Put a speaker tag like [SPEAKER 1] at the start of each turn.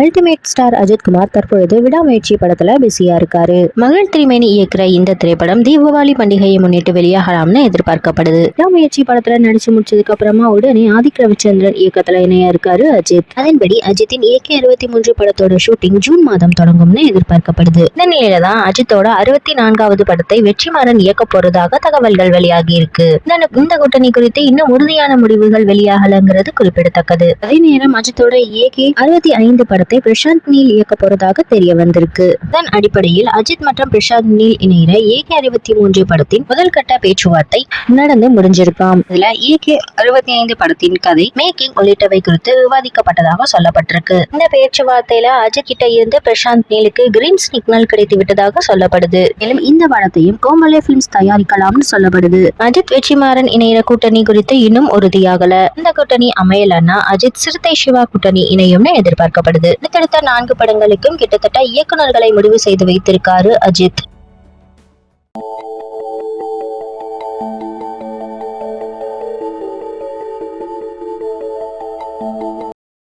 [SPEAKER 1] Ultimate star Ajith Kumar தற்பொழுது விடாமுயற்சி படத்துல பிஸியா இருக்காரு. மகள் திரிமேனி இயக்குற இந்த திரைப்படம் தீபாவளி பண்டிகையை முன்னிட்டு வெளியாகலாம்னு எதிர்பார்க்கப்படுது. விடாமுயற்சி படத்துல நடிச்சு முடிச்சதுக்கு அப்புறமா உடனே ஆதிக் ரவிச்சந்திரன் இயக்கத்துல இணைய இருக்காரு அஜித். அதன்படி அஜித்தின் AK-63 படத்தோட ஷூட்டிங் ஜூன் மாதம் தொடங்கும்னு எதிர்பார்க்கப்படுது. இந்த நிலையில தான் அஜித்தோட 64வது படத்தை வெற்றிமாறன் இயக்க போறதாக தகவல்கள் வெளியாகி இருக்கு. இந்த கூட்டணி குறித்து இன்னும் உறுதியான முடிவுகள் வெளியாகலங்கிறது குறிப்பிடத்தக்கது. அதே நேரம் அஜித்தோட AK-65 படத்தை பிரசாந்த் நீல் இயக்க போறதாக தெரிய வந்திருக்கு. இதன் அடிப்படையில் அஜித் மற்றும் பிரசாந்த் நீல் இணைகிற AK-63 படத்தின் முதல் கட்ட பேச்சுவார்த்தை நடந்து முடிஞ்சிருக்காம். இதுல AK-65 படத்தின் கதை, மேக்கிங் உள்ளிட்டவை குறித்து விவாதிக்கப்பட்டதாக சொல்லப்பட்டிருக்கு. இந்த பேச்சுவார்த்தையில அஜித் கிட்ட இருந்து பிரசாந்த் நீலுக்கு கிரீன் சிக்னல் கிடைத்து விட்டதாக சொல்லப்படுது. மேலும் இந்த படத்தையும் கோமலே பிலிம்ஸ் தயாரிக்கலாம்னு சொல்லப்படுது. அஜித் வெற்றிமாறன் இணைகிற கூட்டணி குறித்து இன்னும் உறுதியாகல. இந்த கூட்டணி அமையலன்னா அஜித் சிறுத்தை சிவா கூட்டணி இணையும்னு எதிர்பார்க்கப்படுது. அடுத்தடுத்த 4 படங்களுக்கும் கிட்டத்தட்ட இயக்குநர்களை முடிவு செய்து வைத்திருக்காரு அஜித்.